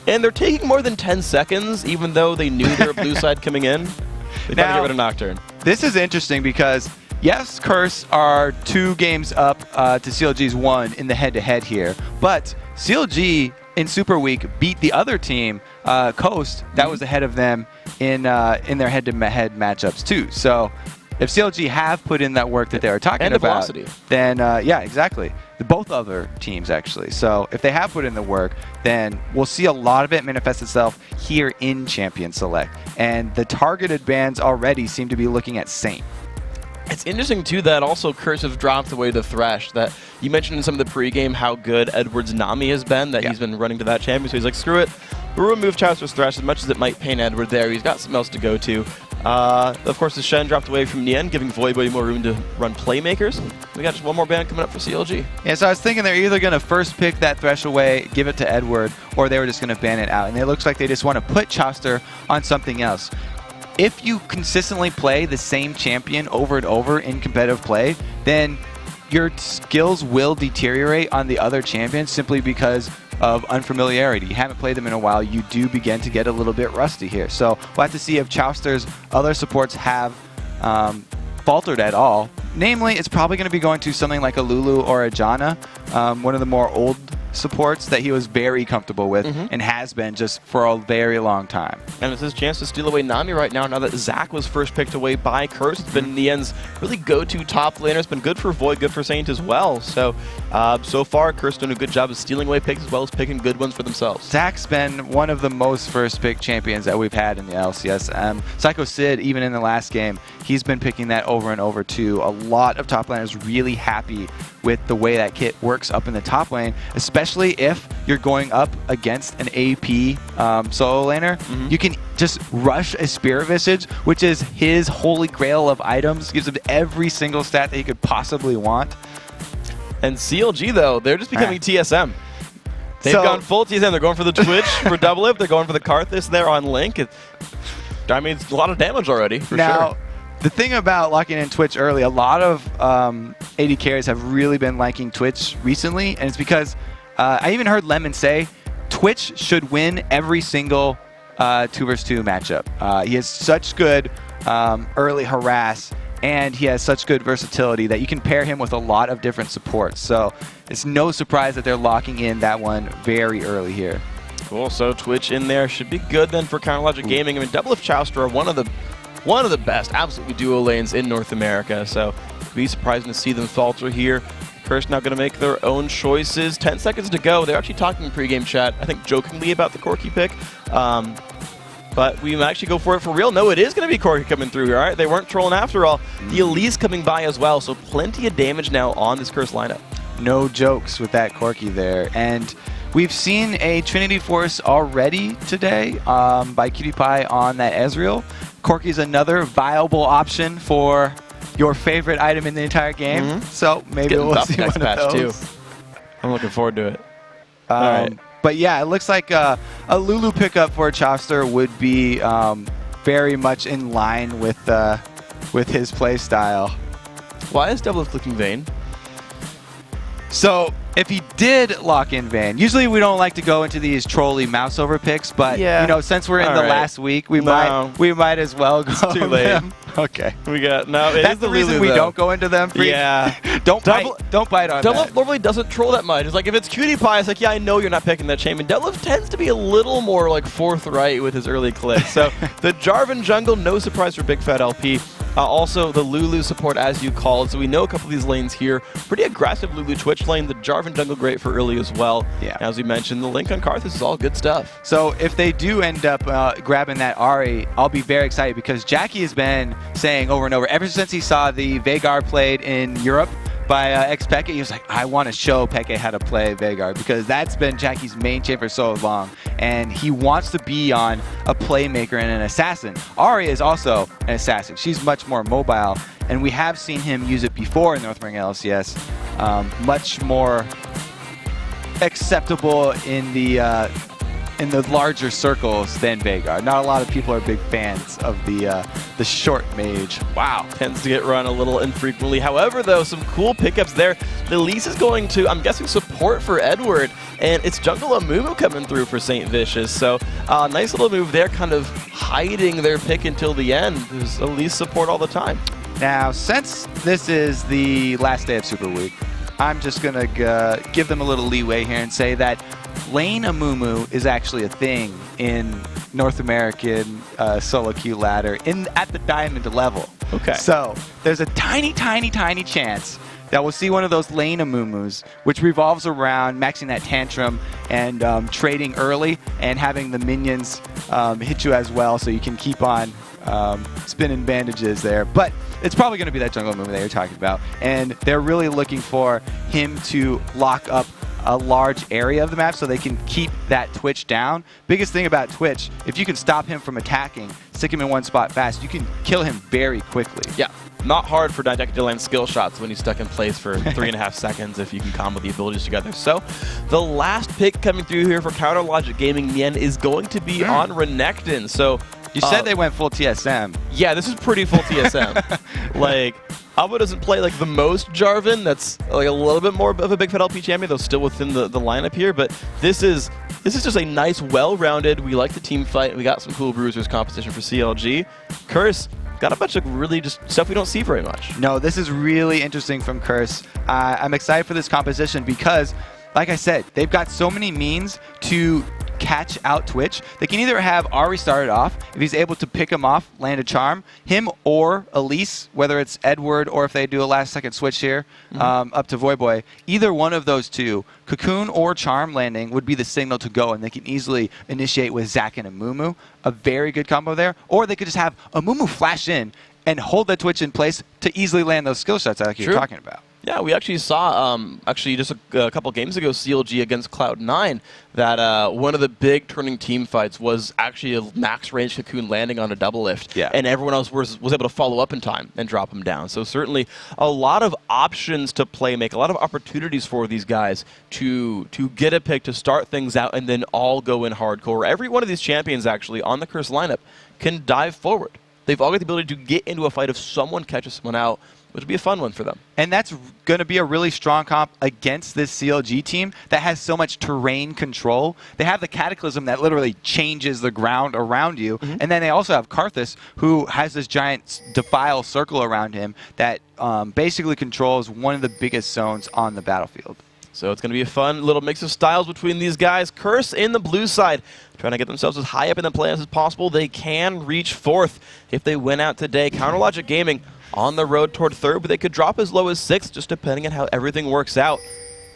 And they're taking more than 10 seconds, even though they knew they were blue side coming in. They got to get rid of Nocturne. This is interesting because, yes, Curse are 2 games up to CLG's 1 in the head-to-head here. But CLG in Super Week beat the other team, Coast, that was ahead of them in their head-to-head matchups too. So if CLG have put in that work that they were talking and the about, velocity. then yeah, exactly. Both other teams actually. So if they have put in the work, then we'll see a lot of it manifest itself here in Champion Select. And the targeted bans already seem to be looking at Saint. It's interesting, too, that also Curse have dropped away the Thresh. That you mentioned in some of the pregame how good Edward's Nami has been, that he's been running to that champion. So he's like, screw it. We'll remove Chowster's Thresh as much as it might pain Edward there. He's got something else to go to. Of course, the Shen dropped away from Nien, giving Voidboy more room to run playmakers. We got just one more ban coming up for CLG. Yeah, so I was thinking they're either going to first pick that Thresh away, give it to Edward, or they were just going to ban it out. And it looks like they just want to put Chowster on something else. If you consistently play the same champion over and over in competitive play, then your skills will deteriorate on the other champions simply because of unfamiliarity. You haven't played them in a while, you do begin to get a little bit rusty here. So we'll have to see if Chowster's other supports have faltered at all. Namely, it's probably going to be going to something like a Lulu or a Janna, one of the more old supports that he was very comfortable with and has been just for a very long time. And it's his chance to steal away Nami right now that Zac was first picked away by Curse. It's been Nien's really go-to top laner. It's been good for Void, good for Saint as well. So, so far, Curse doing a good job of stealing away picks as well as picking good ones for themselves. Zac's been one of the most first pick champions that we've had in the LCS. Psycho Sid, even in the last game, he's been picking that over and over too. A lot of top laners really happy with the way that kit works up in the top lane, especially if you're going up against an AP solo laner. You can just rush a Spirit Visage, which is his holy grail of items, gives him every single stat that he could possibly want. And CLG, though, they're just becoming TSM. They've gone full TSM. They're going for the Twitch for double up. They're going for the Karthus there on Link. I mean, it's a lot of damage already, for sure. The thing about locking in Twitch early, a lot of AD carries have really been liking Twitch recently, and it's because I even heard Lemon say Twitch should win every single 2vs2 matchup. He has such good early harass, and he has such good versatility that you can pair him with a lot of different supports. So it's no surprise that they're locking in that one very early here. Cool, so Twitch in there should be good then for Counterlogic Gaming. I mean, Double If Chowster are one of the best, absolutely duo lanes in North America, so it'd be surprising to see them falter here. Curse now going to make their own choices. 10 seconds to go. They're actually talking in pregame chat, I think jokingly, about the Corki pick. But we might actually go for it for real. No, it is going to be Corki coming through here. All right, they weren't trolling after all. The Elise coming by as well, so plenty of damage now on this Curse lineup. No jokes with that Corki there. And we've seen a Trinity Force already today by Cutie Pie on that Ezreal. Corki's another viable option for your favorite item in the entire game. So maybe we'll see one of those. Too. I'm looking forward to it. All right. But yeah, it looks like a Lulu pickup for Chowster would be very much in line with his play style. Why is Double If looking Vayne? So if he did lock in Vayne, usually we don't like to go into these trolly mouse over picks, but you know, since we're in the last week, we might as well go. It's too late. Okay. We got That's the reason we don't go into them. Don't bite on Double that. If normally doesn't troll that much. It's like if it's Cutie Pie, it's like, yeah, I know you're not picking that champion. Double If tends to be a little more like forthright with his early clicks. So the Jarvan jungle, no surprise for Big Fat LP. Also, the Lulu support, as you called. So we know a couple of these lanes here. Pretty aggressive Lulu Twitch lane. The Jarvan jungle great for early as well. Yeah. As we mentioned, the Link on Karthus is all good stuff. So if they do end up grabbing that Ahri, I'll be very excited because Jackie has been saying over and over, ever since he saw the Veigar played in Europe by ex-Peke, he was like, I want to show Peke how to play Veigar because that's been Jackie's main champ for so long. And he wants to be on a playmaker and an assassin. Ahri is also an assassin. She's much more mobile, and we have seen him use it before in North American LCS. Much more acceptable in the in the larger circles than Veigar. Not a lot of people are big fans of the short mage. Wow, tends to get run a little infrequently. However, though, some cool pickups there. The Elise is going to, I'm guessing, support for Edward, and it's Jungle Amumu coming through for St. Vicious. So nice little move there, kind of hiding their pick until the end. There's Elise support all the time. Now, since this is the last day of Super Week, I'm just going to give them a little leeway here and say that Lane Amumu is actually a thing in North American solo queue ladder at the diamond level. Okay. So there's a tiny, tiny, tiny chance that we'll see one of those Lane Amumus, which revolves around maxing that tantrum and trading early and having the minions hit you as well, so you can keep on spinning bandages there. But it's probably going to be that jungle Amumu that you're talking about, and they're really looking for him to lock up a large area of the map so they can keep that Twitch down. Biggest thing about Twitch, if you can stop him from attacking, stick him in one spot fast, you can kill him very quickly. Yeah, not hard for Didactic to land skill shots when he's stuck in place for 3.5 seconds if you can combo the abilities together. So the last pick coming through here for Counter Logic Gaming, Nien, is going to be on Renekton. So you said they went full TSM. Yeah, this is pretty full TSM. Like, Abo doesn't play like the most Jarvan. That's like a little bit more of a big fat LP champion, though still within the lineup here. But this is just a nice, well-rounded. We like the team fight. We got some cool bruisers competition for CLG. Curse got a bunch of really just stuff we don't see very much. No, this is really interesting from Curse. I'm excited for this composition because, like I said, they've got so many means to catch out Twitch. They can either have Ari started off, if he's able to pick him off, land a charm, him or Elise, whether it's Edward or if they do a last-second switch here up to Voyboy. Either one of those two, Cocoon or Charm landing, would be the signal to go, and they can easily initiate with Zac and Amumu. A very good combo there. Or they could just have Amumu flash in and hold that Twitch in place to easily land those skill shots like you're talking about. Yeah, we actually saw, just a couple games ago, CLG against Cloud9, that one of the big turning team fights was actually a max range Cocoon landing on a double lift, and everyone else was able to follow up in time and drop him down. So certainly a lot of options to play, make a lot of opportunities for these guys to get a pick, to start things out, and then all go in hardcore. Every one of these champions, actually, on the Curse lineup can dive forward. They've all got the ability to get into a fight if someone catches someone out, which would be a fun one for them. And that's going to be a really strong comp against this CLG team that has so much terrain control. They have the Cataclysm that literally changes the ground around you. And then they also have Karthus, who has this giant defile circle around him that basically controls one of the biggest zones on the battlefield. So it's going to be a fun little mix of styles between these guys. Curse in the blue side, trying to get themselves as high up in the playoffs as possible. They can reach fourth if they win out today. Counter Logic Gaming on the road toward third, but they could drop as low as sixth, just depending on how everything works out.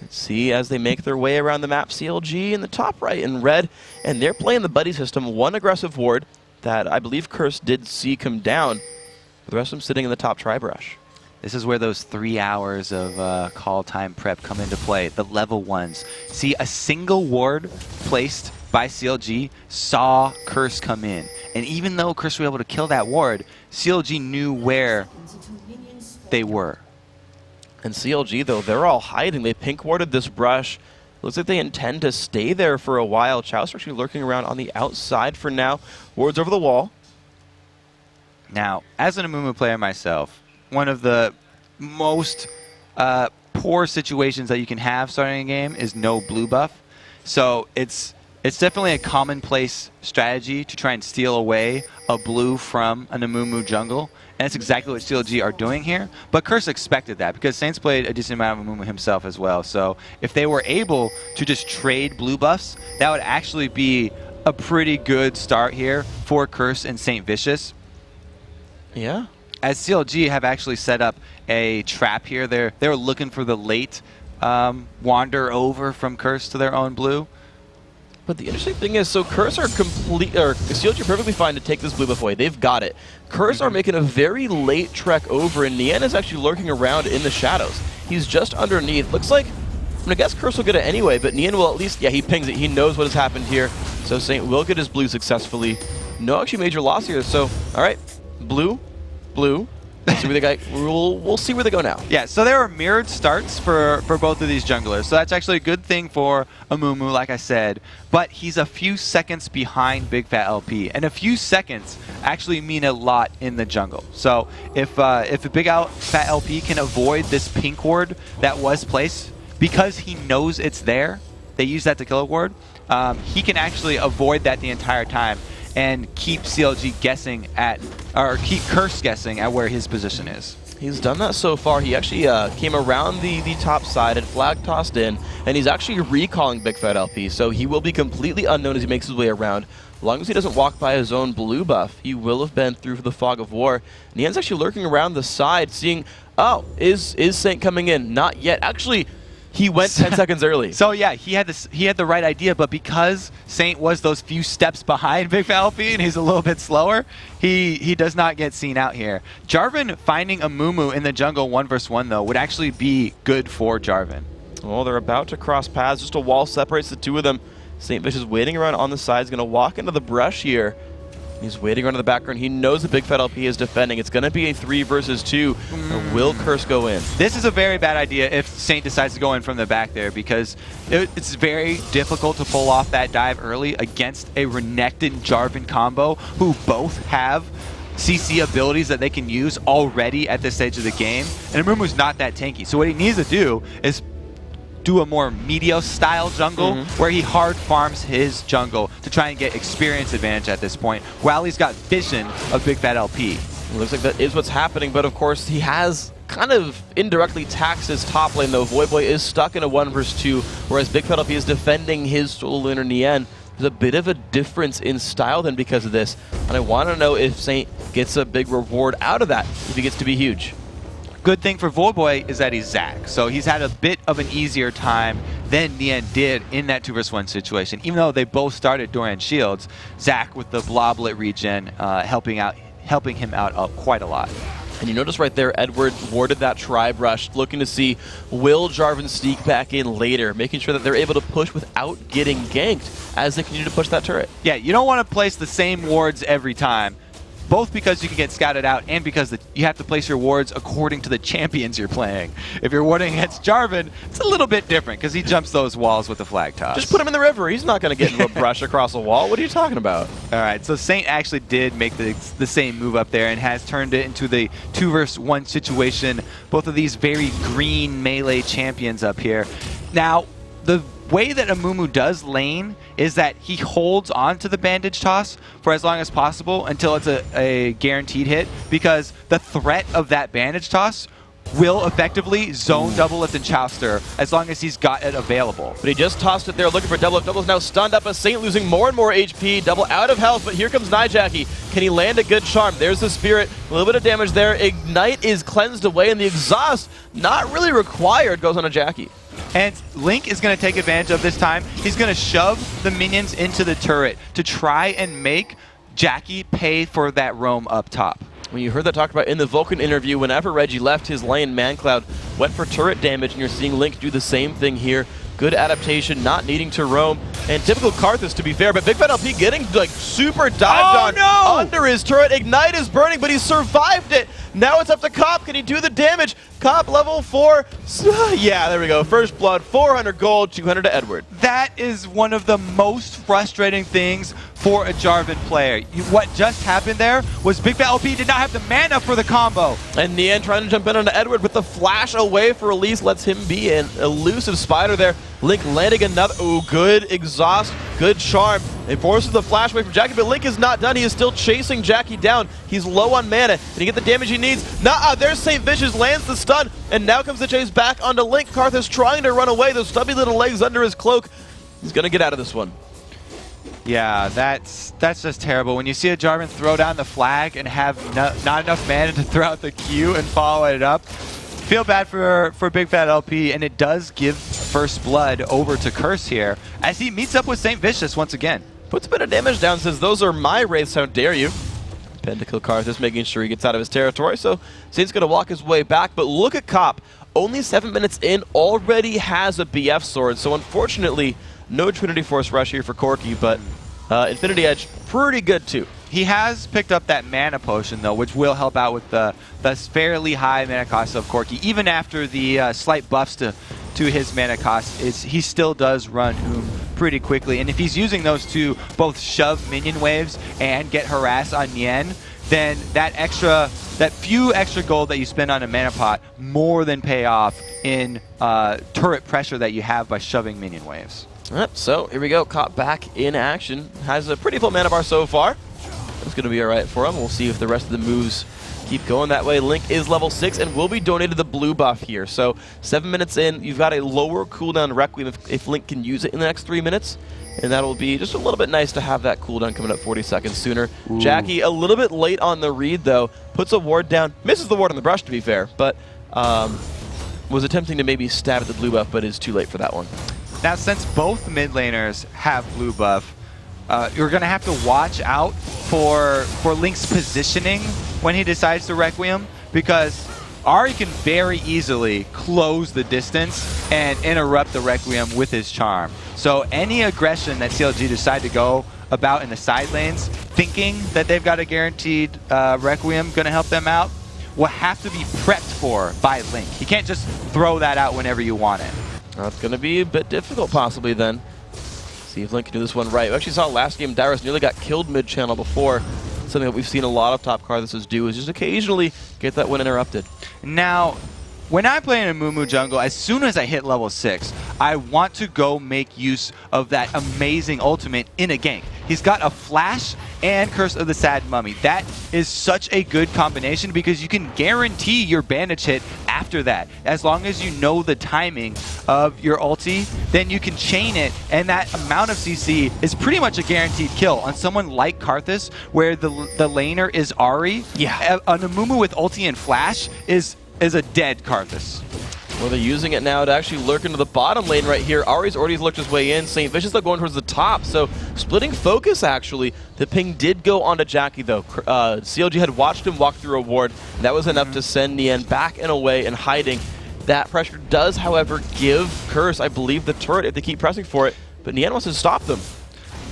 Let's see as they make their way around the map. CLG in the top right in red, and they're playing the buddy system. One aggressive ward that I believe Curse did see come down. The rest of them sitting in the top tri-brush. This is where those 3 hours of call time prep come into play, the level ones. See, a single ward placed by CLG saw Curse come in. And even though Curse was able to kill that ward, CLG knew where they were. And CLG, though, they're all hiding. They pink warded this brush. Looks like they intend to stay there for a while. Chow's actually lurking around on the outside for now. Ward's over the wall. Now, as an Amumu player myself, one of the most poor situations that you can have starting a game is no blue buff. So it's definitely a commonplace strategy to try and steal away a blue from an Amumu jungle. And that's exactly what CLG are doing here. But Curse expected that because Saints played a decent amount of Amumu himself as well. So if they were able to just trade blue buffs, that would actually be a pretty good start here for Curse and St. Vicious. Yeah. As CLG have actually set up a trap here. They're looking for the late wander over from Curse to their own blue. But the interesting thing is, so Curse are CLG are perfectly fine to take this blue buff away. They've got it. Curse are making a very late trek over, and Nien is actually lurking around in the shadows. He's just underneath. Looks like, I'm going to guess Curse will get it anyway, but Nien will at least, yeah, he pings it. He knows what has happened here. So Saint will get his blue successfully. No actually major loss here. So, all right, blue. See where they go. We'll see where they go now. Yeah, so there are mirrored starts for both of these junglers. So that's actually a good thing for Amumu, like I said. But he's a few seconds behind Big Fat LP. And a few seconds actually mean a lot in the jungle. So if a Big Fat LP can avoid this pink ward that was placed, because he knows it's there, they use that to kill a ward, he can actually avoid that the entire time and keep CLG guessing at, or keep Curse guessing at where his position is. He's done that so far. He actually came around the top side and flag tossed in, and he's actually recalling Big Fat LP, so he will be completely unknown as he makes his way around. As long as he doesn't walk by his own blue buff, he will have been through the fog of war. Nian's actually lurking around the side, seeing, oh, is Saint coming in? Not yet. Actually, he went 10 seconds early. So yeah, he had the right idea, but because Saint was those few steps behind Big Fat LP and he's a little bit slower, he does not get seen out here. Jarvan finding Amumu in the jungle 1v1 though would actually be good for Jarvan. Well, they're about to cross paths. Just a wall separates the two of them. Saint Vish is waiting around on the side. He's going to walk into the brush here. He's waiting around in the background. He knows that Big Fat LP is defending. It's going to be a 3 versus 2. Or will Curse go in? This is a very bad idea if Saint decides to go in from the back there, because it's very difficult to pull off that dive early against a Renekton Jarvan combo who both have CC abilities that they can use already at this stage of the game. And Amumu's not that tanky. So what he needs to do is do a more Meteos style jungle where he hard farms his jungle to try and get experience advantage at this point while he's got vision of Big Fat LP. It looks like that is what's happening, but of course he has kind of indirectly taxed his top lane though. Voyboy is stuck in a 1 versus 2, whereas Big Fat LP is defending his solo laner Nian. There's a bit of a difference in style then because of this, and I want to know if Saint gets a big reward out of that, if he gets to be huge. Good thing for Voyboy is that he's Zac, so he's had a bit of an easier time than Nian did in that 2 versus 1 situation. Even though they both started Doran Shields, Zac with the Bloblet regen helping him out quite a lot. And you notice right there, Edward warded that Tribe Rush, looking to see will Jarvan sneak back in later, making sure that they're able to push without getting ganked as they continue to push that turret. Yeah, you don't want to place the same wards every time, both because you can get scouted out and because you have to place your wards according to the champions you're playing. If you're warding against Jarvan, it's a little bit different because he jumps those walls with the flag toss. Just put him in the river. He's not going to get into a brush across a wall. What are you talking about? All right, so Saint actually did make the same move up there and has turned it into the 2 versus 1 situation. Both of these very green melee champions up here. Now, the way that Amumu does lane is that he holds on to the bandage toss for as long as possible until it's a guaranteed hit, because the threat of that bandage toss will effectively zone Double Lift and Chowster as long as he's got it available. But he just tossed it there looking for Double Lift. Double's now stunned up as Saint losing more and more HP. Double out of health, but here comes Nijaki. Can he land a good charm? There's the Spirit. A little bit of damage there. Ignite is cleansed away, and the Exhaust, not really required, goes on a Jackie. And Link is going to take advantage of this time. He's going to shove the minions into the turret to try and make Jackie pay for that roam up top. When you heard that talked about in the Vulcan interview, whenever Reggie left his lane, ManCloud went for turret damage, and you're seeing Link do the same thing here. Good adaptation, not needing to roam. And typical Karthus, to be fair, but Big Fat LP getting like super dived on under his turret. Ignite is burning, but he survived it. Now it's up to Cop. Can he do the damage? Cop level 4. Yeah, there we go. First blood, 400 gold, 200 to Edward. That is one of the most frustrating things for a Jarvan player. What just happened there was Big Fat LP did not have the mana for the combo. And Nian trying to jump in onto Edward with the flash away for release, lets him be an elusive spider there. Link landing another, ooh, good exhaust, good charm. It forces the flash away from Jackie, but Link is not done. He is still chasing Jackie down. He's low on mana. Did he get the damage he needs? Nuh-uh, there's St. Vicious, lands the stun, and now comes the chase back onto Link. Karthus trying to run away, those stubby little legs under his cloak. He's gonna get out of this one. Yeah, that's just terrible. When you see a Jarvan throw down the flag and have not enough mana to throw out the Q and follow it up, feel bad for Big Fat LP, and it does give first blood over to Curse here as he meets up with St. Vicious once again. Puts a bit of damage down, says, those are my wraiths, how dare you. Pentakill Karthus making sure he gets out of his territory, so Saint's going to walk his way back, but look at Cop. Only 7 minutes in, already has a BF sword, so unfortunately, no Trinity Force rush here for Corki, but Infinity Edge, pretty good too. He has picked up that mana potion, though, which will help out with the fairly high mana cost of Corki. Even after the slight buffs to his mana cost, he still does run pretty quickly. And if he's using those to both shove minion waves and get harass on Nien, then that few extra gold that you spend on a mana pot more than pay off in turret pressure that you have by shoving minion waves. Yep, so here we go. Caught back in action. Has a pretty full mana bar so far. It's going to be all right for him. We'll see if the rest of the moves keep going that way. Link is level 6 and will be donated the blue buff here. So 7 minutes in, you've got a lower cooldown Requiem if Link can use it in the next 3 minutes. And that'll be just a little bit nice to have that cooldown coming up 40 seconds sooner. Ooh. Jackie a little bit late on the read, though. Puts a ward down. Misses the ward on the brush, to be fair. But was attempting to maybe stab at the blue buff, but is too late for that one. Now, since both mid laners have blue buff, you're going to have to watch out for Link's positioning when he decides to Requiem, because Ahri can very easily close the distance and interrupt the Requiem with his charm. So any aggression that CLG decide to go about in the side lanes, thinking that they've got a guaranteed Requiem going to help them out, will have to be prepped for by Link. He can't just throw that out whenever you want it. That's going to be a bit difficult possibly then. See if Link can do this one right. We actually saw last game Dyrus nearly got killed mid-channel before. Something that we've seen a lot of top Karthuses do is just occasionally get that one interrupted. Now, when I play in a Mumu jungle, as soon as I hit level 6, I want to go make use of that amazing ultimate in a gank. He's got a flash and Curse of the Sad Mummy. That is such a good combination because you can guarantee your bandage hit after that. As long as you know the timing of your ulti, then you can chain it, and that amount of CC is pretty much a guaranteed kill. On someone like Karthus, where the laner is Ahri, yeah, on a Mumu with ulti and flash is a dead Karthus. Well, they're using it now to actually lurk into the bottom lane right here. Ahri's already lurked his way in. St. Vicious though going towards the top, so splitting focus actually. The ping did go onto Jackie though. CLG had watched him walk through a ward. And that was enough to send Nien back and away and hiding. That pressure does, however, give Curse, I believe, the turret if they keep pressing for it. But Nien wants to stop them.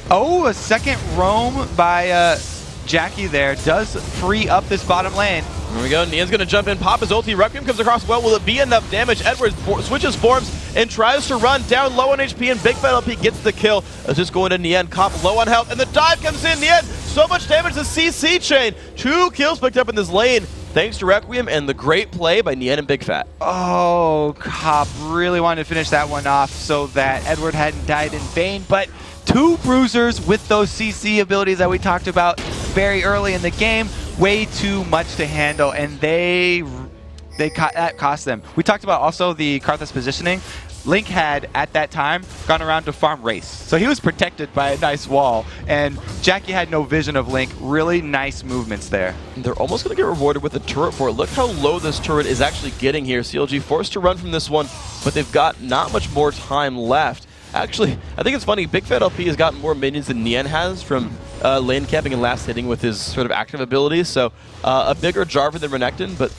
Oh, a second roam by Jackie there does free up this bottom lane. Here we go. Nien's going to jump in, pop his ulti. Requiem comes across well. Will it be enough damage? Edwards switches forms and tries to run down low on HP, and Big Fat LP gets the kill. It's just going to Nien. Cop low on health, and the dive comes in. Nien, so much damage to CC chain. 2 kills picked up in this lane thanks to Requiem and the great play by Nien and Big Fat. Oh, Cop really wanted to finish that one off so that Edward hadn't died in vain, but 2 bruisers with those CC abilities that we talked about very early in the game, way too much to handle, and that cost them. We talked about also the Karthus positioning. Link had, at that time, gone around to farm Race. So he was protected by a nice wall, and Jackie had no vision of Link. Really nice movements there. They're almost going to get rewarded with the turret for it. Look how low this turret is actually getting here. CLG forced to run from this one, but they've got not much more time left. Actually, I think it's funny, Big Fat LP has gotten more minions than Nien has from lane camping and last hitting with his sort of active abilities. So a bigger Jarvan than Renekton, but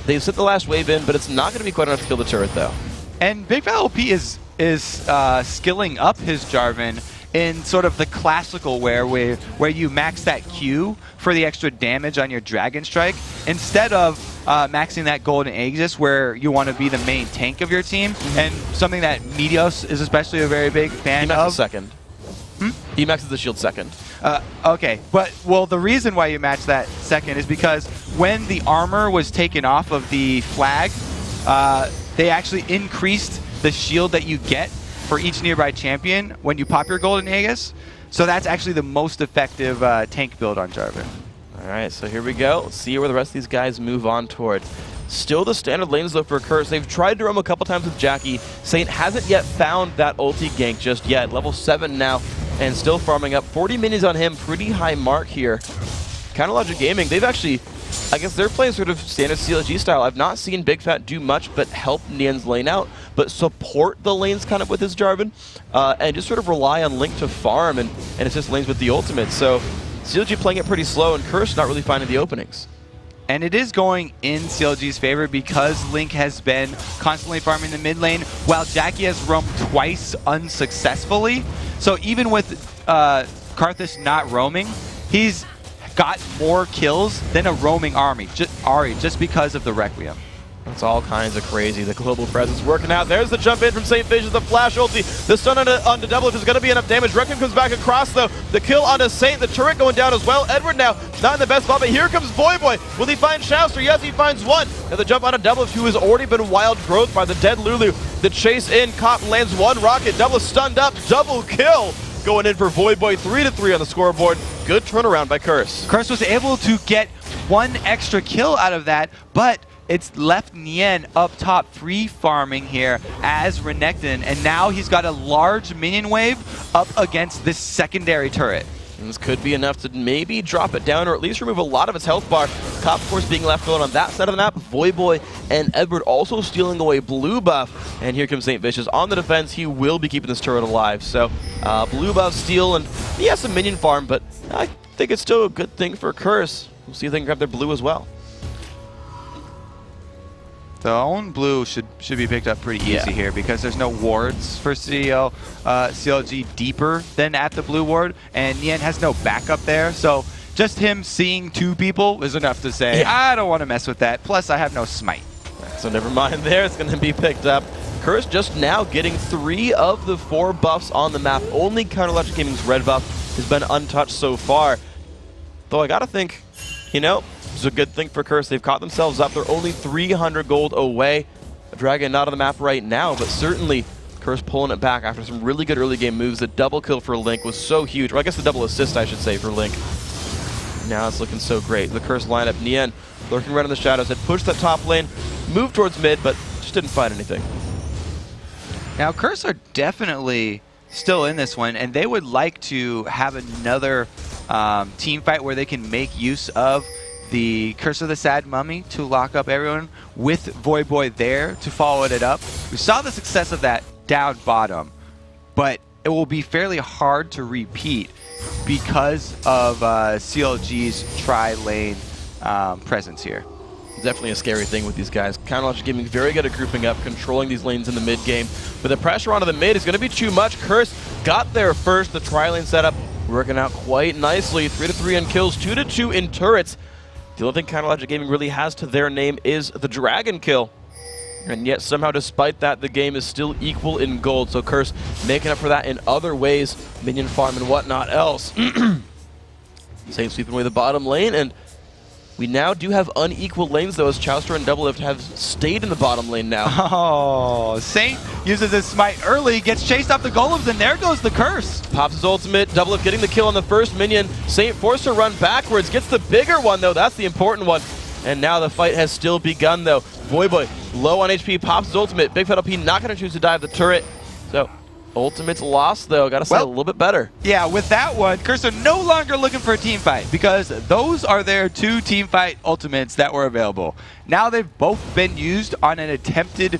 they've sent the last wave in, but it's not going to be quite enough to kill the turret though. And Big Fat LP is skilling up his Jarvan in sort of the classical where you max that Q for the extra damage on your Dragon Strike, instead of maxing that Golden Aegis where you want to be the main tank of your team, and something that Meteos is especially a very big fan he of. maxes second. He maxes the shield second. Okay, but well, the reason why you match that second is because when the armor was taken off of the flag, they actually increased the shield that you get for each nearby champion when you pop your Golden Aegis. So that's actually the most effective tank build on Jarvan. All right, so here we go. Let's see where the rest of these guys move on toward. Still the standard lanes though for Curse. They've tried to roam a couple times with Jackie. Saint hasn't yet found that ulti gank just yet. Level 7 now and still farming up. 40 minis on him, pretty high mark here. Counterlogic Gaming, they've actually, I guess they're playing sort of standard CLG style. I've not seen Big Fat do much but help Nien's lane out, but support the lanes kind of with his Jarvan, and just sort of rely on Link to farm and assist lanes with the ultimate. So CLG playing it pretty slow, and Curse not really finding the openings. And it is going in CLG's favor because Link has been constantly farming the mid lane while Jackie has roamed twice unsuccessfully. So even with Karthus not roaming, he's got more kills than a roaming Ari, just because of the Requiem. It's all kinds of crazy. The global presence working out. There's the jump in from St. Vicious, the flash ulti. The stun onto Double is going to be enough damage. Requiem comes back across, though. The kill onto Saint. The turret going down as well. Edward now not in the best spot, but here comes Voyboy. Will he find Shouster? Yes, he finds one. Now the jump onto Double, who has already been wild growth by the dead Lulu. The chase in. Cop lands one rocket. Double stunned up. Double kill. Going in for Voyboy. 3-3 on the scoreboard. Good turnaround by Curse. Curse was able to get one extra kill out of that, but it's left Nien up top free farming here as Renekton, and now he's got a large minion wave up against this secondary turret. And this could be enough to maybe drop it down or at least remove a lot of its health bar. Cop, of course, being left alone on that side of the map. Voyboy and Edward also stealing away blue buff. And here comes St. Vicious on the defense. He will be keeping this turret alive. So blue buff steal, and he has some minion farm, but I think it's still a good thing for Curse. We'll see if they can grab their blue as well. The own blue should be picked up pretty easy here because there's no wards for CLG deeper than at the blue ward, and Nien has no backup there. So just him seeing two people is enough to say, I don't want to mess with that. Plus, I have no smite. So never mind there. It's going to be picked up. Curse just now getting 3 of the 4 buffs on the map. Only Counterlogic Gaming's red buff has been untouched so far. Though I got to think, you know, it's a good thing for Curse. They've caught themselves up. They're only 300 gold away. A Dragon not on the map right now, but certainly Curse pulling it back after some really good early game moves. The double kill for Link was so huge. Or I guess the double assist, I should say, for Link. Now it's looking so great. The Curse lineup, Nien lurking right in the shadows, had pushed that top lane, moved towards mid, but just didn't find anything. Now Curse are definitely still in this one, and they would like to have another team fight where they can make use of the Curse of the Sad Mummy to lock up everyone with Voyboy there to follow it up. We saw the success of that down bottom, but it will be fairly hard to repeat because of CLG's tri-lane presence here. Definitely a scary thing with these guys. Counterlogic Gaming very good at grouping up, controlling these lanes in the mid game. But the pressure onto the mid is going to be too much. Curse got there first. The tri-lane setup working out quite nicely. 3-3 in kills, 2-2 in turrets. The only thing Counterlogic Gaming really has to their name is the Dragon kill. And yet somehow despite that, the game is still equal in gold. So Curse making up for that in other ways, minion farm and whatnot else. Saint sweeping away the bottom lane, and we now do have unequal lanes though, as Chouster and Doublelift have stayed in the bottom lane now. Oh, Saint uses his smite early, gets chased off the golems, and there goes the Curse. Pops his ultimate, Doublelift getting the kill on the first minion. Saint forced to run backwards, gets the bigger one though, that's the important one. And now the fight has still begun though. Voyboy, low on HP, pops his ultimate. Big Fat LP not going to choose to dive the turret. So, ultimate's lost though, gotta say a little bit better. Yeah, with that one, Curse are no longer looking for a team fight because those are their 2 team fight ultimates that were available. Now they've both been used on an attempted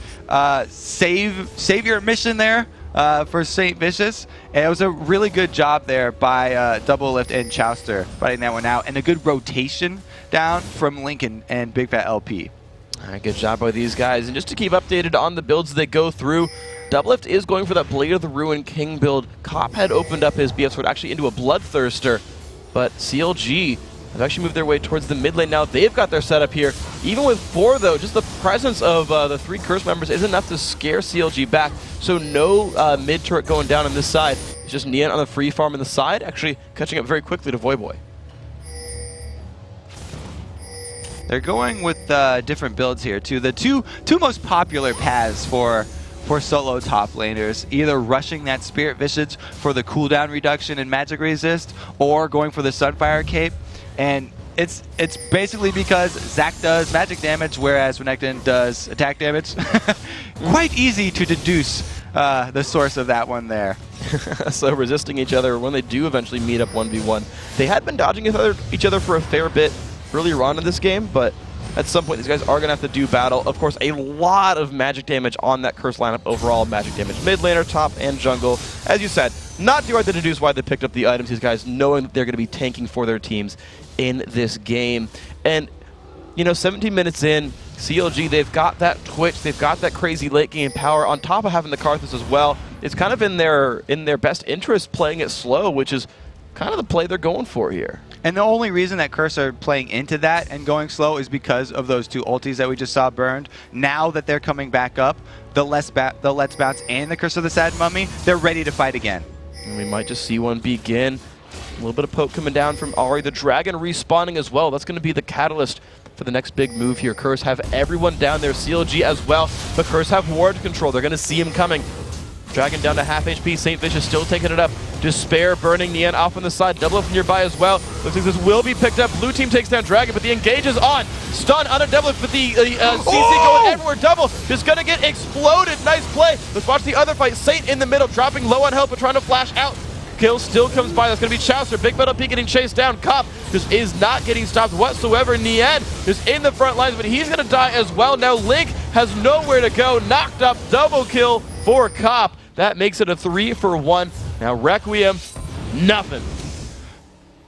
savior mission there for St. Vicious. And it was a really good job there by Doublelift and Chouster fighting that one out, and a good rotation down from Lincoln and Big Fat LP. All right, good job by these guys. And just to keep updated on the builds they go through, Doublelift is going for that Blade of the Ruin King build. Cop had opened up his BF sword actually into a Bloodthirster, but CLG have actually moved their way towards the mid lane now. They've got their setup here. Even with 4 though, just the presence of the 3 Curse members is enough to scare CLG back. So no mid turret going down on this side. It's just Nien on the free farm on the side, actually catching up very quickly to Voyboy. They're going with different builds here too. The two most popular paths for solo top laners, either rushing that Spirit Visage for the cooldown reduction and magic resist, or going for the Sunfire Cape. And it's basically because Zac does magic damage, whereas Renekton does attack damage. Quite easy to deduce the source of that one there. So resisting each other when they do eventually meet up 1v1. They had been dodging each other for a fair bit earlier on in this game, but at some point these guys are going to have to do battle. Of course, a lot of magic damage on that Curse lineup overall. Magic damage mid laner, top, and jungle. As you said, not too hard to deduce why they picked up the items, these guys knowing that they're going to be tanking for their teams in this game. And, you know, 17 minutes in, CLG, they've got that Twitch, they've got that crazy late game power on top of having the Karthus as well. It's kind of in their best interest playing it slow, which is kind of the play they're going for here. And the only reason that Curse are playing into that and going slow is because of those 2 ultis that we just saw burned. Now that they're coming back up, the Let's Bounce and the Curse of the Sad Mummy, they're ready to fight again. And we might just see one begin. A little bit of poke coming down from Ari. The Dragon respawning as well. That's going to be the catalyst for the next big move here. Curse have everyone down there. CLG as well. But Curse have ward control. They're going to see him coming. Dragon down to half HP. St. Vicious still taking it up. Despair burning Nian off on the side. Double up nearby as well. Looks like this will be picked up. Blue team takes down Dragon, but the engage is on. Stun on a double, but the CC going everywhere. Double just going to get exploded. Nice play. Let's watch the other fight. Saint in the middle, dropping low on health, but trying to flash out. Kill still comes by. That's going to be Chowster. Big Metal P getting chased down. Cop just is not getting stopped whatsoever. Nian is in the front lines, but he's going to die as well. Now Link has nowhere to go. Knocked up. Double kill for Cop. That makes it a 3-for-1. Now Requiem, nothing.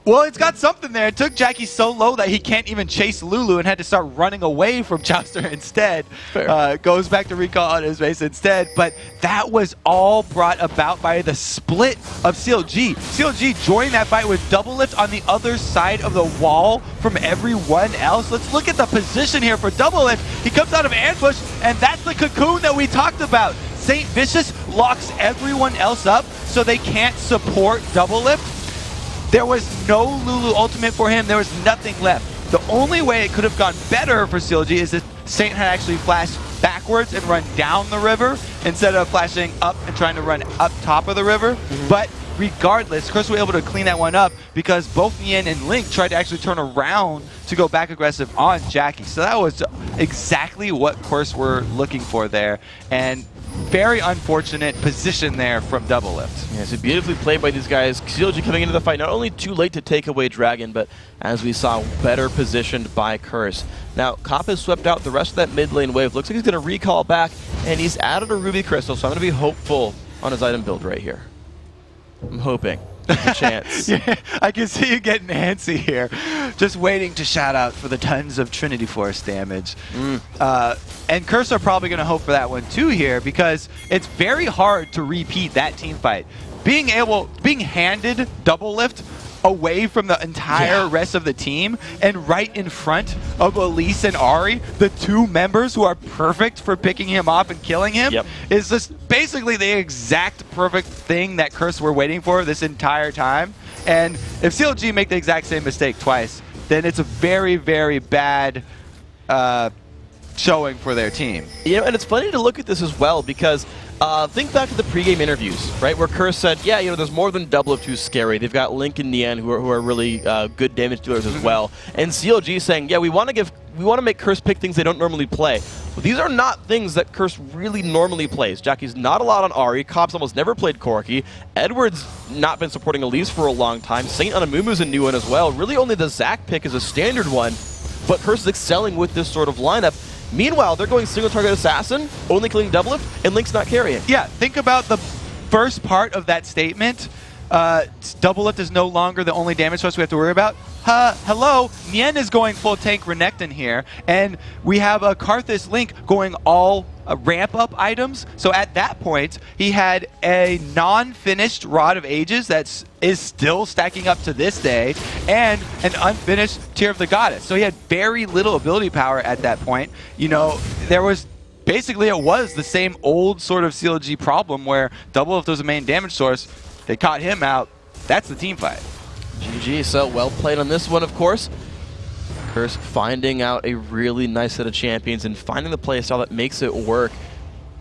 Well, it's got something there. It took Jackie so low that he can't even chase Lulu and had to start running away from Chowster instead. Goes back to recall on his base instead. But that was all brought about by the split of CLG. CLG joined that fight with double lift on the other side of the wall from everyone else. Let's look at the position here for double lift. He comes out of ambush, and that's the cocoon that we talked about. St. Vicious locks everyone else up so they can't support double lift. There was no Lulu ultimate for him. There was nothing left. The only way it could have gone better for CLG is if Saint had actually flashed backwards and run down the river instead of flashing up and trying to run up top of the river. But regardless, Curse was able to clean that one up because both Nian and Link tried to actually turn around to go back aggressive on Jackie. So that was exactly what Curse were looking for there. And very unfortunate position there from Double Lift. Yeah, so beautifully played by these guys. CLG coming into the fight, not only too late to take away Dragon, but as we saw, better positioned by Curse. Now, Cop has swept out the rest of that mid lane wave. Looks like he's going to recall back, and he's added a Ruby Crystal, so I'm going to be hopeful on his item build right here. I'm hoping. A chance. Yeah, I can see you getting antsy here. Just waiting to shout out for the tons of Trinity Force damage. And Curse are probably going to hope for that one too here because it's very hard to repeat that team fight. Being handed double lift away from the entire rest of the team and right in front of Elise and Ari, the 2 members who are perfect for picking him off and killing him, is just basically the exact perfect thing that Curse were waiting for this entire time. And if CLG make the exact same mistake twice, then it's a very, very bad showing for their team. You know, and it's funny to look at this as well because think back to the pregame interviews, right, where Curse said, yeah, you know, there's more than double lift who's scary. They've got Link and Nian who are really good damage dealers as well. And CLG saying, yeah, we want to make Curse pick things they don't normally play. But these are not things that Curse really normally plays. Jackie's not a lot on Ari. Cop's almost never played Corki. Edward's not been supporting Elise for a long time. Saint on Amumu's a new one as well. Really only the Zac pick is a standard one. But Curse is excelling with this sort of lineup. Meanwhile, they're going single target assassin, only killing double lift, and Link's not carrying. Yeah, think about the first part of that statement. Double lift is no longer the only damage source we have to worry about. Hello, Nian is going full tank Renekton here, and we have a Karthus Link going all ramp-up items. So at that point, he had a non-finished Rod of Ages that is still stacking up to this day, and an unfinished Tear of the Goddess. So he had very little ability power at that point. You know, there was basically, it was the same old sort of CLG problem where double lift was the main damage source. They caught him out. That's the team fight. GG, so well played on this one, of course. Curse finding out a really nice set of champions and finding the playstyle that makes it work.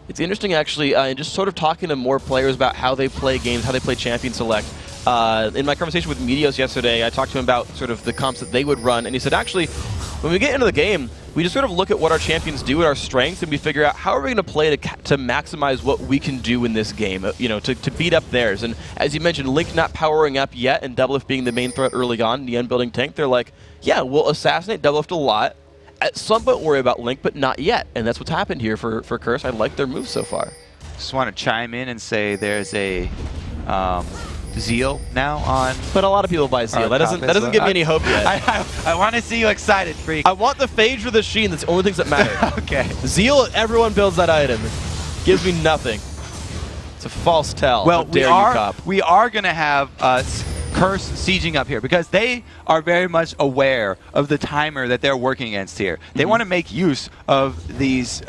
It's interesting, actually, just sort of talking to more players about how they play games, how they play champion select. In my conversation with Medios yesterday, I talked to him about sort of the comps that they would run, and he said, actually, when we get into the game, we just sort of look at what our champions do and our strengths, and we figure out how are we going to play to maximize what we can do in this game, you know, to beat up theirs. And as you mentioned, Link not powering up yet, and Double Lift being the main threat early on, the end building tank, they're like, yeah, we'll assassinate Double Lift a lot. At some point, worry about Link, but not yet. And that's what's happened here for Curse. I like their moves so far. Just want to chime in and say there's a Zeal now on. But a lot of people buy Zeal. That doesn't give me any hope yet. I want to see you excited, freak. I want the Phage for the Sheen. That's the only things that matter. Okay. Zeal, everyone builds that item. Gives me nothing. It's a false tell. Well, How dare you, Cop. we are going to have Curse sieging up here because they are very much aware of the timer that they're working against here. They want to make use of these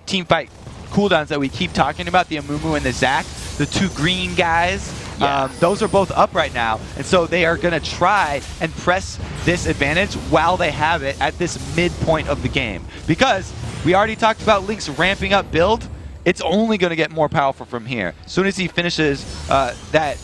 team fight cooldowns that we keep talking about, the Amumu and the Zac, the two green guys. Yeah. Those are both up right now, and so they are going to try and press this advantage while they have it at this midpoint of the game. Because we already talked about Link's ramping up build. It's only going to get more powerful from here. As soon as he finishes that...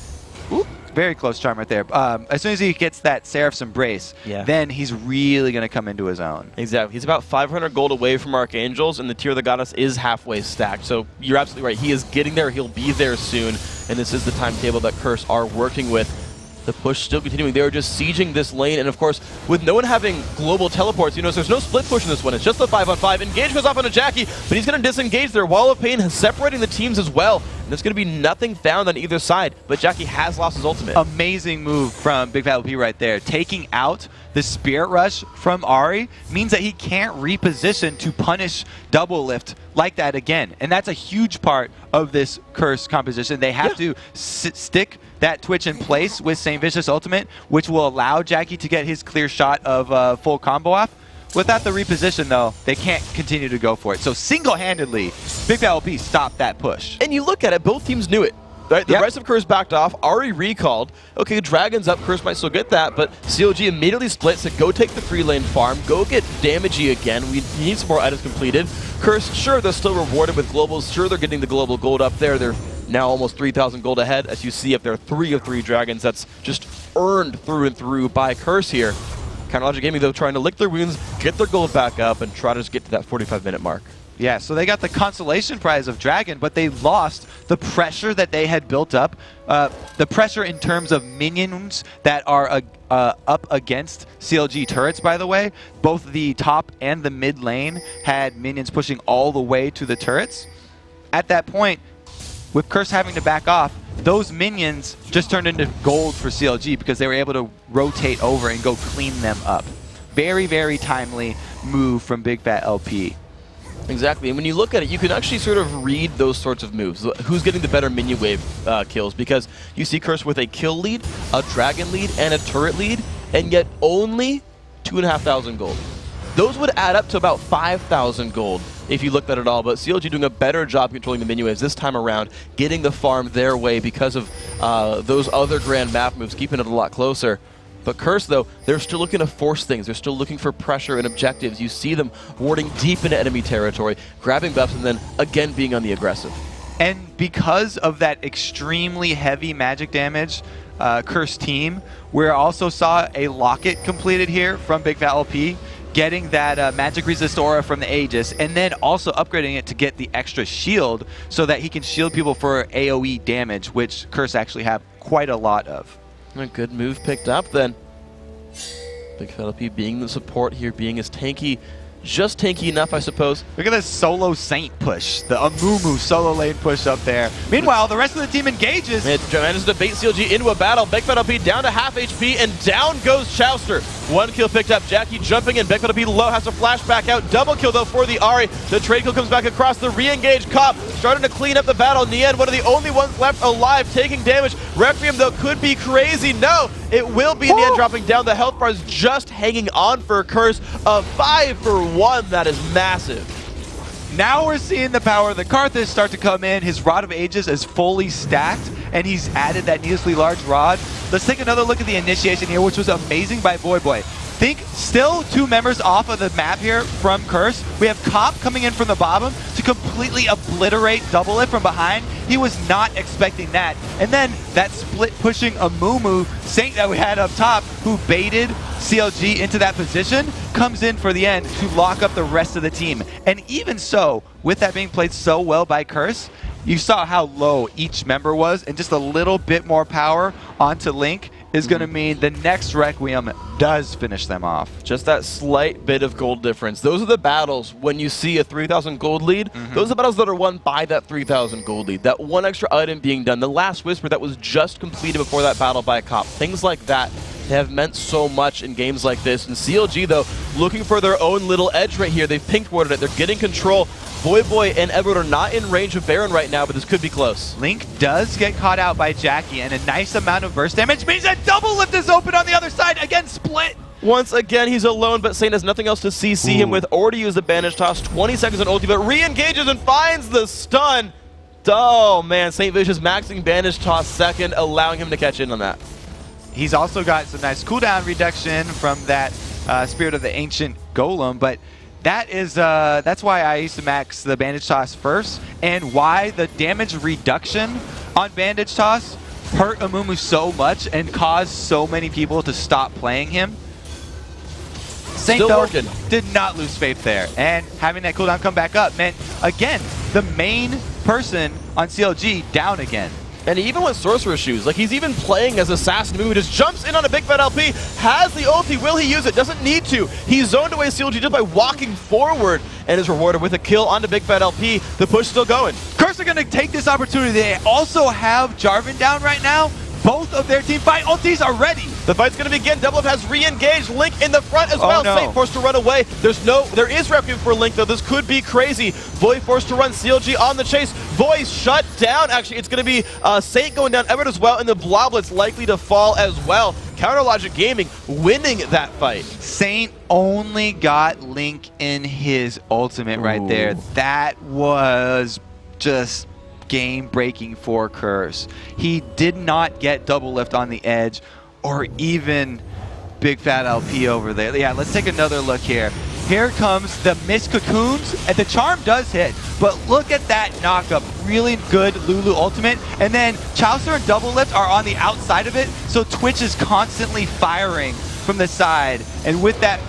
Ooh, very close charm right there. As soon as he gets that Seraph's Embrace, then he's really going to come into his own. Exactly. He's about 500 gold away from Archangels, and the Tear of the Goddess is halfway stacked. So you're absolutely right. He is getting there. He'll be there soon, and this is the timetable that Curse are working with. The push still continuing. They are just sieging this lane, and of course, with no one having global teleports, you know, so there's no split push in this one. It's just a 5-on-5. Engage goes off onto Jackie, but he's going to disengage there. Wall of Pain separating the teams as well, and there's going to be nothing found on either side, but Jackie has lost his ultimate. Amazing move from Big Fat LP right there. Taking out the Spirit Rush from Ahri means that he can't reposition to punish Double Lift like that again, and that's a huge part of this Curse composition. They have to stick that Twitch in place with St. Vicious ultimate, which will allow Jackie to get his clear shot of full combo off. Without the reposition, though, they can't continue to go for it. So single-handedly, Big Fat LP stopped that push. And you look at it, both teams knew it. Right? The rest of Curse backed off. Ahri recalled. Okay, Dragon's up. Curse might still get that, but CLG immediately split, said go take the free lane farm, go get damagey again. We need some more items completed. Curse, sure, they're still rewarded with globals. Sure, they're getting the global gold up there. They're now almost 3,000 gold ahead. As you see up there, 3 of 3 dragons. That's just earned through and through by Curse here. Counterlogic Gaming, though, trying to lick their wounds, get their gold back up, and try to just get to that 45-minute mark. Yeah, so they got the consolation prize of Dragon, but they lost the pressure that they had built up. The pressure in terms of minions that are up against CLG turrets, by the way. Both the top and the mid lane had minions pushing all the way to the turrets. At that point, with Curse having to back off, those minions just turned into gold for CLG because they were able to rotate over and go clean them up. Very, very timely move from Big Fat LP. Exactly, and when you look at it, you can actually sort of read those sorts of moves. Who's getting the better minion wave kills? Because you see Curse with a kill lead, a dragon lead, and a turret lead, and yet only 2,500 gold. Those would add up to about 5,000 gold if you looked at it all, but CLG doing a better job controlling the minion waves this time around, getting the farm their way because of those other grand map moves, keeping it a lot closer. But Curse, though, they're still looking to force things. They're still looking for pressure and objectives. You see them warding deep into enemy territory, grabbing buffs, and then again being on the aggressive. And because of that extremely heavy magic damage, Curse team, we also saw a locket completed here from Big Fat LP, getting that magic resist aura from the Aegis, and then also upgrading it to get the extra shield so that he can shield people for AoE damage, which Curse actually have quite a lot of. A good move picked up then. Big Fat LP being the support here, being as tanky, just tanky enough, I suppose. Look at this solo Saint push, the Amumu solo lane push up there. Meanwhile, the rest of the team engages. It manages to bait CLG into a battle. Big Fat LP down to half HP, and down goes Chowster. 1 kill picked up. Jackie jumping in. Big Fat LP low, has to flash back out. Double kill, though, for the Ahri. The trade kill comes back across. The re-engage Cop starting to clean up the battle. In the end, one of the only ones left alive, taking damage. Requiem, though, could be crazy. No, it will be in the end, dropping down. The health bar is just hanging on for a Curse of 5 for 1. That is massive. Now we're seeing the power of the Karthus start to come in. His Rod of Ages is fully stacked, and he's added that needlessly large rod. Let's take another look at the initiation here, which was amazing by Boy Boy. Think still 2 members off of the map here from Curse. We have Cop coming in from the bottom to completely obliterate Double It from behind. He was not expecting that. And then that split pushing Amumu Saint that we had up top, who baited CLG into that position, comes in for the end to lock up the rest of the team. And even so, with that being played so well by Curse, you saw how low each member was, and just a little bit more power onto Link is going to mean the next Requiem does finish them off. Just that slight bit of gold difference. Those are the battles when you see a 3,000 gold lead. Those are the battles that are won by that 3,000 gold lead. That one extra item being done. The last Whisper that was just completed before that battle by a Cop. Things like that have meant so much in games like this. And CLG, though, looking for their own little edge right here. They've pink warded it. They're getting control. Voyboy and Edward are not in range of Baron right now, but this could be close. Link does get caught out by Jackie, and a nice amount of burst damage means that double lift is open on the other side. Again, split. Once again, he's alone, but Saint has nothing else to CC him with. Already used the bandage toss, 20 seconds on ulti, but re-engages and finds the stun. Oh man, Saint Vicious maxing bandage toss second, allowing him to catch in on that. He's also got some nice cooldown reduction from that Spirit of the Ancient Golem, but that's why I used to max the bandage toss first, and why the damage reduction on bandage toss hurt Amumu so much and caused so many people to stop playing him. Saint though did not lose faith there, and having that cooldown come back up meant, again, the main person on CLG down again. And he even went Sorcerer's Shoes. Like, he's even playing as Assassin Move. He just jumps in on a Big Fat LP, has the ulti. Will he use it? Doesn't need to. He zoned away CLG just by walking forward and is rewarded with a kill onto Big Fat LP. The push still going. Curse are going to take this opportunity. They also have Jarvan down right now. Both of their team fight ultis are ready. The fight's going to begin. Double Up has re-engaged. Link in the front as well. No. Saint forced to run away. There is Requiem for Link, though. This could be crazy. Void forced to run. CLG on the chase. Void shut down. Actually, it's going to be Saint going down Everett as well, and the Bloblet's likely to fall as well. Counter Logic Gaming winning that fight. Saint only got Link in his ultimate right there. That was just game-breaking for Curse. He did not get double lift on the edge or even Big Fat LP over there. Yeah, let's take another look here. Here comes the Mist Cocoons, and the charm does hit, but look at that knockup. Really good Lulu ultimate, and then Chaucer and double lift are on the outside of it, so Twitch is constantly firing from the side, and with that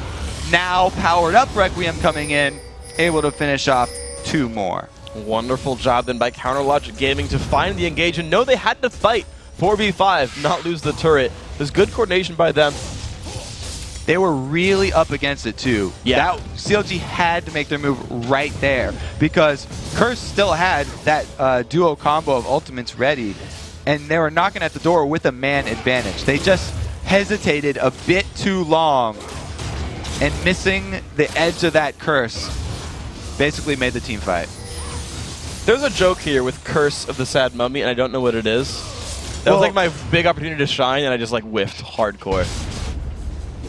now powered up Requiem coming in, able to finish off 2 more. Wonderful job then by Counter Logic Gaming to find the engage and know they had to fight 4v5, not lose the turret. There's good coordination by them. They were really up against it too. Yeah. CLG had to make their move right there because Curse still had that duo combo of ultimates ready, and they were knocking at the door with a man advantage. They just hesitated a bit too long, and missing the edge of that Curse basically made the team fight. There's a joke here with Curse of the Sad Mummy, and I don't know what it is. That was like my big opportunity to shine, and I just like whiffed hardcore.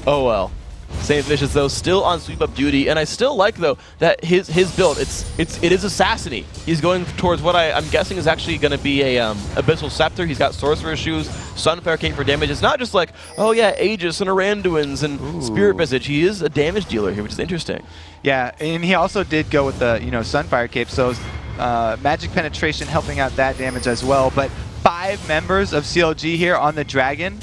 Oh well. Saint Vicious though still on sweep up duty, and I still like though that his build it is Assassiny. He's going towards what I'm guessing is actually going to be a Abyssal Scepter. He's got Sorcerer's Shoes, Sunfire Cape for damage. It's not just like, oh yeah, Aegis and Aranduins and Spirit Visage. He is a damage dealer here, which is interesting. Yeah, and he also did go with the Sunfire Cape, so magic penetration helping out that damage as well. But 5 members of CLG here on the Dragon.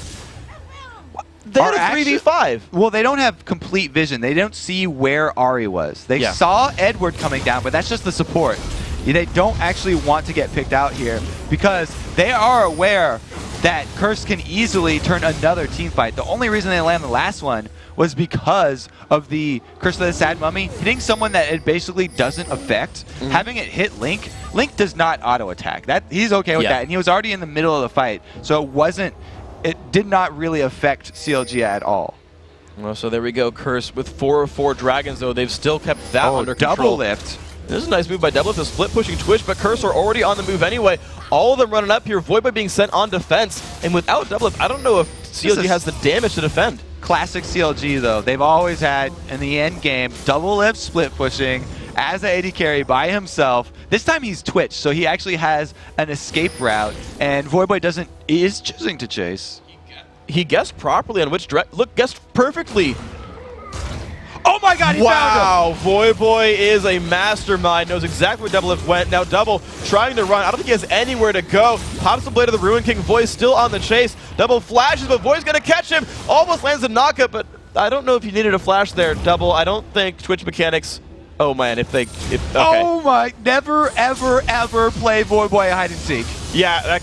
They had a 3v5. Well, they don't have complete vision. They don't see where Ari was. They saw Edward coming down, but that's just the support. They don't actually want to get picked out here because they are aware that Curse can easily turn another team fight. The only reason they landed the last one was because of the Curse of the Sad Mummy hitting someone that it basically doesn't affect. Having it hit Link, Link does not auto-attack. He's okay with that, and he was already in the middle of the fight, so it did not really affect CLG at all. Well, so there we go. Curse with 4 of 4 dragons, though. They've still kept that under control. Double lift. This is a nice move by Double Lift, the split pushing Twitch, but Curse are already on the move anyway. All of them running up here. Voidboy being sent on defense, and without Double Lift, I don't know if CLG has the damage to defend. Classic CLG, though. They've always had, in the end game, Double Lift split pushing as an AD carry by himself. This time he's Twitch, so he actually has an escape route, and Voidboy is choosing to chase. He guessed properly on which direct. Look, guessed perfectly. Oh my god, he found him! Voyboy is a mastermind, knows exactly where Double Lift went. Now Double trying to run. I don't think he has anywhere to go. Pops the blade of the Ruin King. Void still on the chase. Double flashes, but Void's gonna catch him. Almost lands a knockup, but I don't know if you needed a flash there, Double. I don't think Twitch mechanics. Oh man, okay. Oh my, never ever ever play Voidboy hide and seek. Yeah, that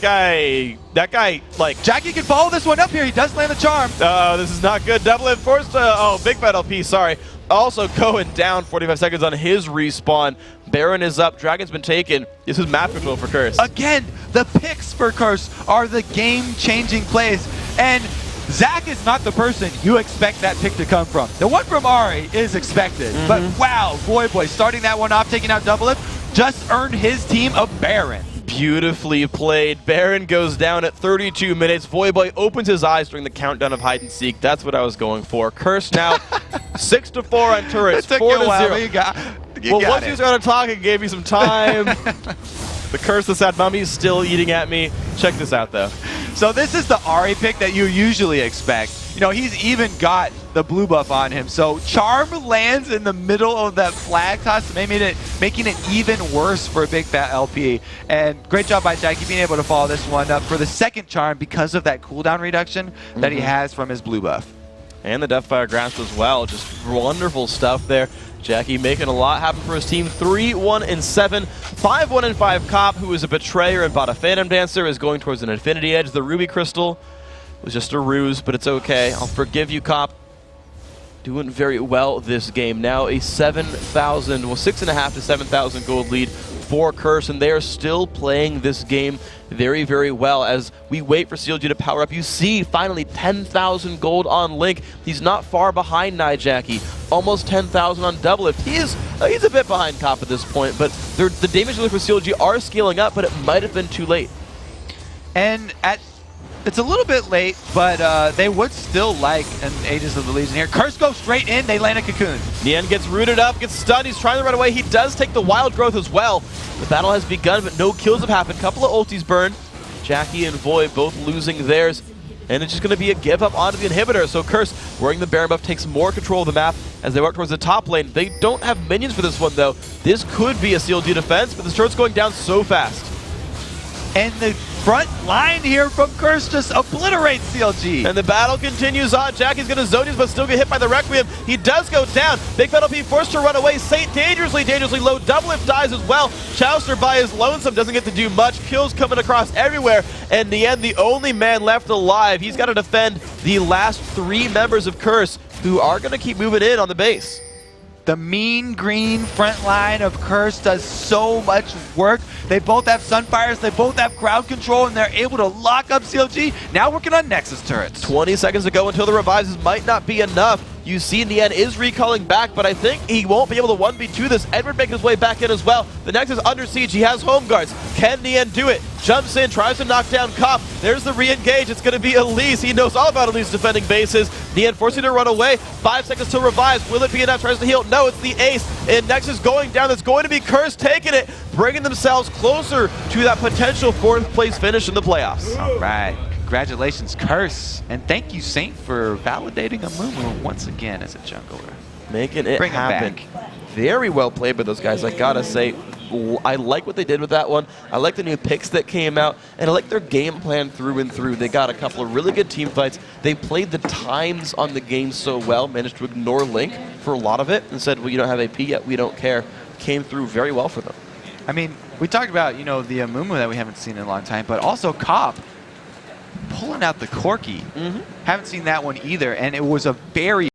guy, like... Jackie can follow this one up here. He does land the charm. This is not good. Double Lift forced to... Big Fat LP, sorry. Also going down 45 seconds on his respawn. Baron is up. Dragon's been taken. This is map control for Curse. Again, the picks for Curse are the game-changing plays. And Zach is not the person you expect that pick to come from. The one from Ari is expected, but wow, Voyboy starting that one off, taking out Double Lift, just earned his team a Baron. Beautifully played. Baron goes down at 32 minutes. Voyboy opens his eyes during the countdown of hide and seek. That's what I was going for. Curse now 6-4 on turrets. 4-0. You got Once it. you started talking, it gave me some time. The Curse, the Sad Mummy's still eating at me. Check this out, though. So this is the Ari pick that you usually expect. You know, he's even got the blue buff on him. So Charm lands in the middle of that flag toss, making it even worse for a big fat LP. And great job by Jackie being able to follow this one up for the second Charm because of that cooldown reduction that he has from his blue buff. And the Deathfire Grasp as well. Just wonderful stuff there. Jackie making a lot happen for his team. 3-1-7, 5-1-5 Cop, who is a betrayer and bought a Phantom Dancer, is going towards an Infinity Edge. The Ruby Crystal was just a ruse, but it's okay. I'll forgive you, Cop. Doing very well this game. Now a 7,000, well, 6.5 to 7,000 gold lead for Curse, and they are still playing this game very, very well as we wait for CLG to power up. You see, finally, 10,000 gold on Link. He's not far behind Jackie. Almost 10,000 on Double Lift. He's a bit behind Cop at this point, but the damage dealers for CLG are scaling up, but it might have been too late. And it's a little bit late, but they would still like an Aegis of the Legion here. Curse goes straight in, they land a Cocoon. Nien gets rooted up, gets stunned, he's trying to run away. He does take the Wild Growth as well. The battle has begun, but no kills have happened. Couple of ultis burned. Jackie and Void both losing theirs. And it's just going to be a give up onto the inhibitor. So Curse, wearing the Baron buff, takes more control of the map as they work towards the top lane. They don't have minions for this one, though. This could be a CLG defense, but the turret's going down so fast. And the front line here from Curse just obliterates CLG. And the battle continues on. Jackie's going to Zodius, but still get hit by the Requiem. He does go down. Big Fat LP forced to run away. Saint dangerously low. Double Lift dies as well. Chauster by his lonesome doesn't get to do much. Kills coming across everywhere. And in the end, the only man left alive. He's got to defend the last 3 members of Curse, who are going to keep moving in on the base. The mean green front line of Curse does so much work. They both have Sunfires, they both have crowd control, and they're able to lock up CLG. Now working on Nexus turrets. 20 seconds to go until the revises might not be enough. You see Nien is recalling back, but I think he won't be able to 1v2 this. Edward making his way back in as well. The Nexus under siege. He has home guards. Can Nien do it? Jumps in, tries to knock down Cop. There's the re-engage. It's going to be Elise. He knows all about Elise defending bases. Nien forcing to run away. 5 seconds to revive. Will it be enough? Tries to heal. No, it's the ace. And Nexus going down. That's going to be Curse taking it, bringing themselves closer to that potential 4th place finish in the playoffs. All right. Congratulations, Curse. And thank you, Saint, for validating Amumu once again as a jungler. Making it Bring him happen. back. Very well played by those guys, I gotta say. I like what they did with that one. I like the new picks that came out, and I like their game plan through and through. They got a couple of really good team fights. They played the times on the game so well, managed to ignore Link for a lot of it, and said, well, you don't have AP yet, we don't care. Came through very well for them. I mean, we talked about, you know, the Amumu that we haven't seen in a long time, but also Cop pulling out the Corki. Haven't seen that one either, and it was a very